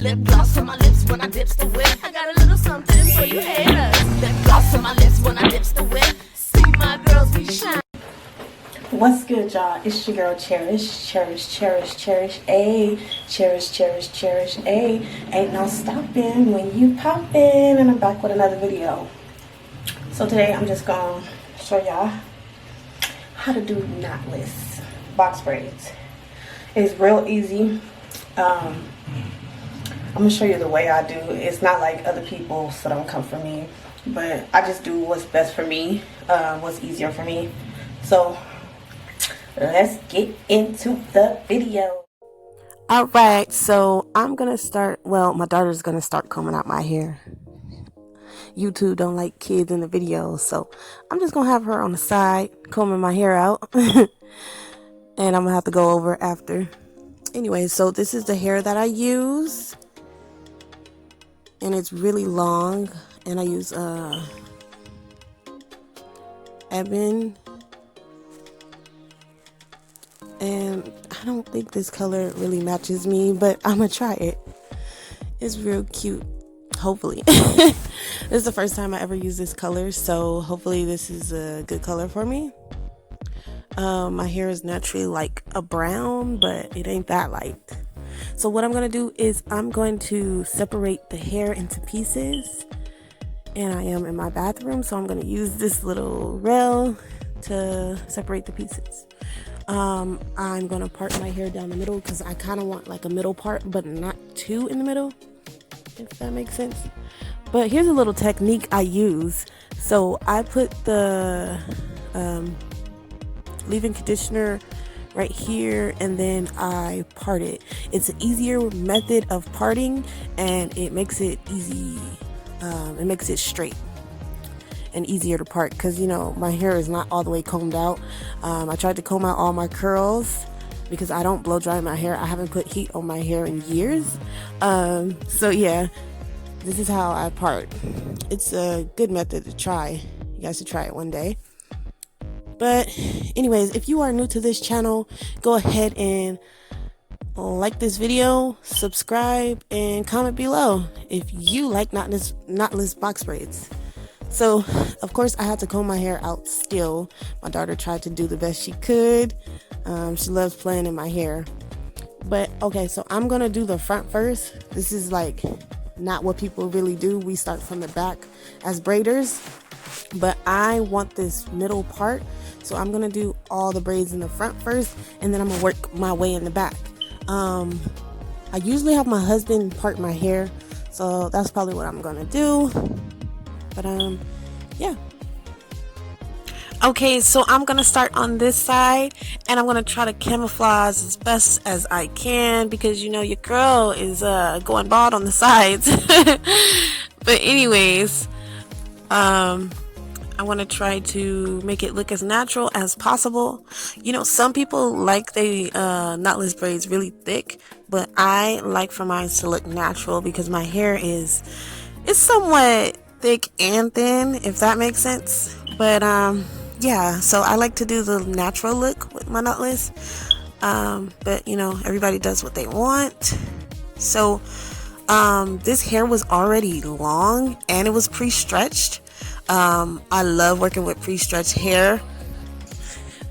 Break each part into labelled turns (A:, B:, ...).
A: Lip gloss on my lips when I dips the whip. I got a little something for you haters. Lip gloss on my lips when I dips the whip. See my girls be shine.
B: What's good, y'all? It's your girl Cherish, Cherish, A, Cherish, A. Ain't no stopping when you poppin', and I'm back with another video. So today I'm just gonna show y'all how to do knotless box braids. It's real easy. I'm gonna show you the way I do. It's not like other people, so don't come for me. But I just do what's best for me, what's easier for me. So let's get into the video. Alright, so I'm gonna start, well, my daughter's gonna start combing out my hair. YouTube don't like kids in the video, so I'm just gonna have her on the side combing my hair out. And I'm gonna have to go over after. Anyway, so this is the hair that I use, and it's really long, and I use ebony, and I don't think this color really matches me, but I'm gonna try it. It's real cute, hopefully. This is the first time I ever use this color, so hopefully this is a good color for me. My hair is naturally like a brown, but it ain't that light. So what I'm going to do is I'm going to separate the hair into pieces. And I am in my bathroom, so I'm going to use this little rail to separate the pieces. I'm going to part my hair down the middle because I kind of want like a middle part, but not too in the middle, if that makes sense. But here's a little technique I use. So I put the leave-in conditioner right here, and then I part it. It's an easier method of parting, and it makes it easy. It makes it straight and easier to part because, you know, my hair is not all the way combed out. I tried to comb out all my curls because I don't blow dry my hair. I haven't put heat on my hair in years. So yeah, this is how I part. It's a good method to try. You guys should try it one day. But anyways, if you are new to this channel, go ahead and like this video, subscribe, and comment below if you like knotless box braids. So of course I had to comb my hair out still. My daughter tried to do the best she could. She loves playing in my hair. But okay, so I'm gonna do the front first. This is like not what people really do. We start from the back as braiders, but I want this middle part. So I'm gonna do all the braids in the front first, and then I'm gonna work my way in the back. I usually have my husband part my hair, so that's probably what I'm gonna do. But yeah. Okay, so I'm gonna start on this side, and I'm gonna try to camouflage as best as I can because, you know, your girl is going bald on the sides. But anyways, I want to try to make it look as natural as possible. You know, some people like the knotless braids really thick, but I like for mine to look natural because my hair is somewhat thick and thin, if that makes sense. But yeah, so I like to do the natural look with my knotless. But you know, everybody does what they want. So this hair was already long and it was pre-stretched. I love working with pre-stretched hair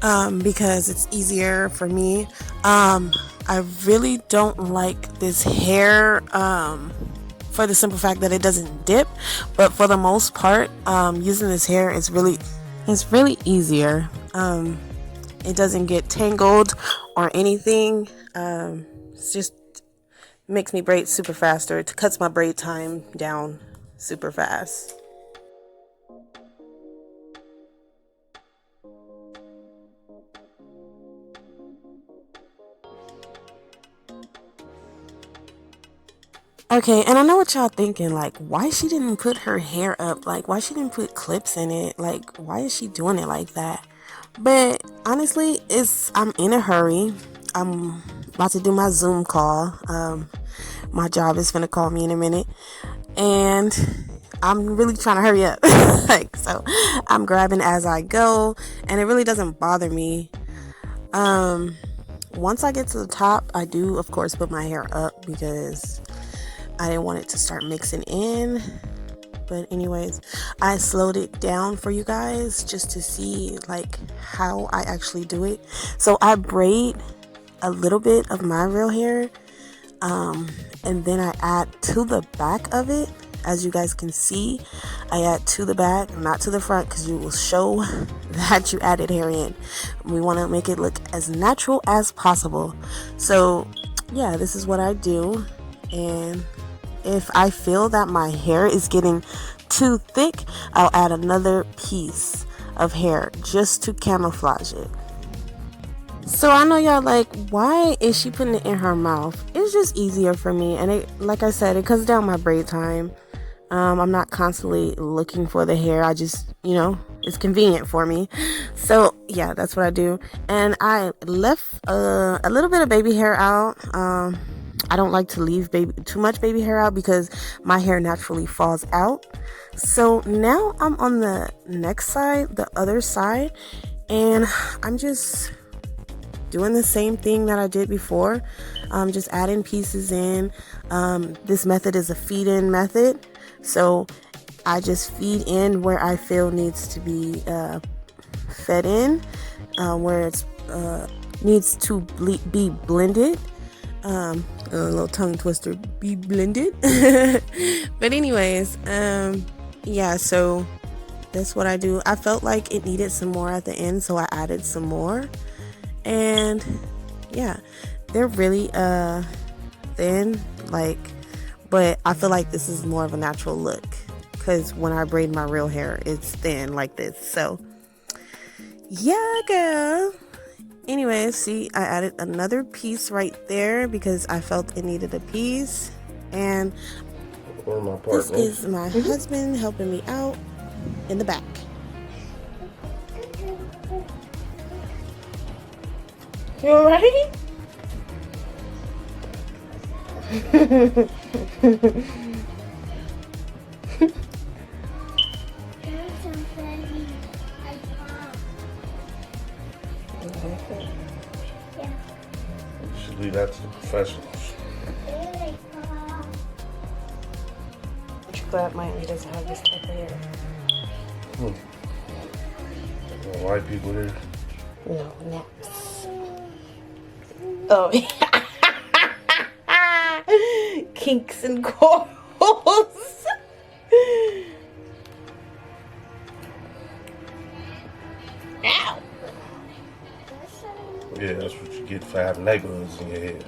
B: because it's easier for me. I really don't like this hair for the simple fact that it doesn't dip, but for the most part, using this hair is really easier. It doesn't get tangled or anything. It's just makes me braid super fast, or it cuts my braid time down super fast. Okay, and I know what y'all thinking, like, why she didn't put her hair up, like, why she didn't put clips in it, like, why is she doing it like that? But honestly, I'm in a hurry. I'm about to do my Zoom call. My job is gonna call me in a minute, and I'm really trying to hurry up. Like, so I'm grabbing as I go, and it really doesn't bother me. Once I get to the top, I do of course put my hair up because I didn't want it to start mixing in. But anyways, I slowed it down for you guys just to see like how I actually do it. So I braid a little bit of my real hair, and then I add to the back of it. As you guys can see, I add to the back, not to the front, because you will show that you added hair in. We want to make it look as natural as possible. So yeah, this is what I do. And if I feel that my hair is getting too thick, I'll add another piece of hair just to camouflage it. So I know y'all like, why is she putting it in her mouth? It's just easier for me, and it, like I said, it cuts down my braid time. I'm not constantly looking for the hair. I just, it's convenient for me. So yeah, that's what I do. And I left a little bit of baby hair out. I don't like to leave too much baby hair out because my hair naturally falls out. So now I'm on the next side, the other side, and I'm just doing the same thing that I did before. Just adding pieces in. This method is a feed-in method. So I just feed in where I feel needs to be fed in, where it needs to be blended. A little tongue twister, be blended. But anyways, yeah, so that's what I do. I felt like it needed some more at the end, so I added some more. And yeah, they're really thin, but I feel like this is more of a natural look, because when I braid my real hair, it's thin like this. So yeah, girl. Anyways, see, I added another piece right there because I felt it needed a piece. And this is my husband helping me out in the back. You alright?
C: You should leave that to the professionals.
B: Aren't you glad Miami doesn't have this type of hair?
C: White people here?
B: No, naps. Oh, kinks and corals. Ow.
C: Yeah, that's what you get for having neighborhoods in your head.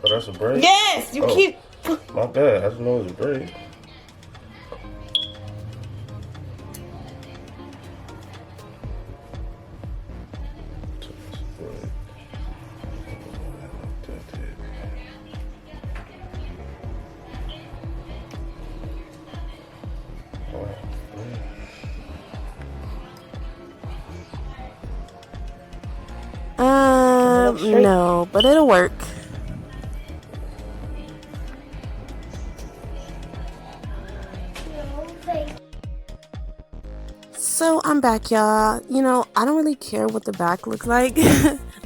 C: Oh, that's a braid?
B: Yes, you keep.
C: My bad, I didn't know it was a braid.
B: No, but it'll work. So I'm back, y'all. I don't really care what the back looks like.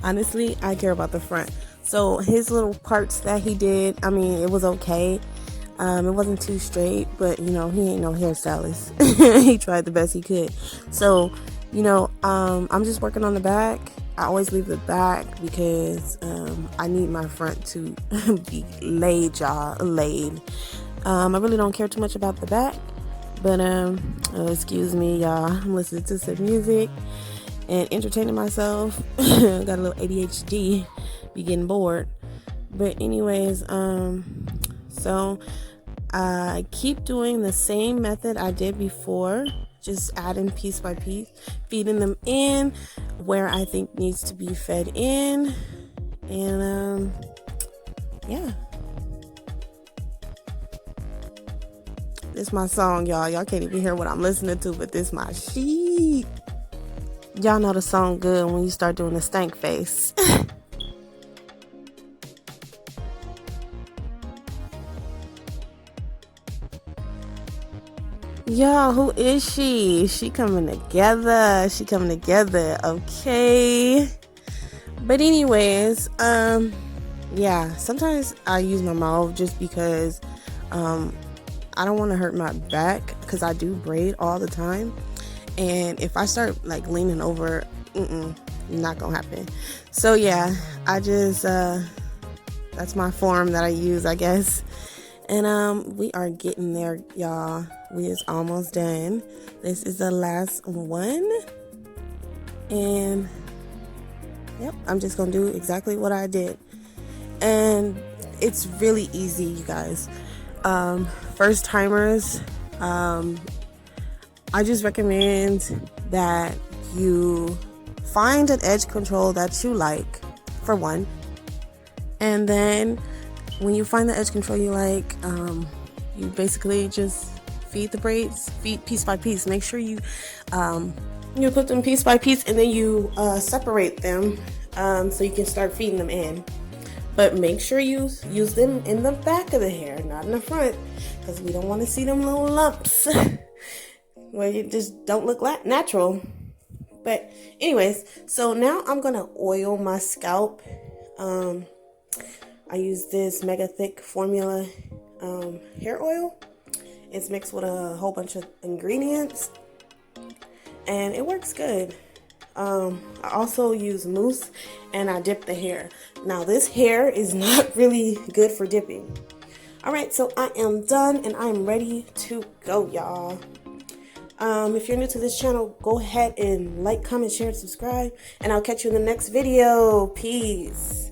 B: Honestly, I care about the front. So his little parts that he did, it was okay. It wasn't too straight, but he ain't no hairstylist. He tried the best he could. So, I'm just working on the back. I always leave the back because I need my front to be laid, y'all. Laid. I really don't care too much about the back. But excuse me, y'all. I'm listening to some music and entertaining myself. Got a little ADHD. Be getting bored. But anyways, so I keep doing the same method I did before. Just adding piece by piece, feeding them in where I think needs to be fed in, and yeah. This my song, y'all. Y'all can't even hear what I'm listening to, but this my shit. Y'all know the song good when you start doing the stank face. Y'all, who is she? She coming together. Okay. But anyways, yeah, sometimes I use my mouth just because I don't want to hurt my back, because I do braid all the time, and if I start like leaning over, not gonna happen. So yeah, I just that's my form that I use, I guess. And we are getting there, y'all. We is almost done. This is the last one, and yep, I'm just gonna do exactly what I did. And it's really easy, you guys. First timers, I just recommend that you find an edge control that you like, for one, and then when you find the edge control you like, you basically just feed the braids, feed piece by piece. Make sure you put them piece by piece, and then you separate them so you can start feeding them in. But make sure you use them in the back of the hair, not in the front, because we don't want to see them little lumps where you just don't look natural. But anyways, so now I'm gonna oil my scalp. I use this Mega Thick Formula hair oil. It's mixed with a whole bunch of ingredients, and it works good. I also use mousse, and I dip the hair. Now this hair is not really good for dipping. Alright, so I am done and I am ready to go, y'all. If you're new to this channel, go ahead and like, comment, share, and subscribe, and I'll catch you in the next video. Peace.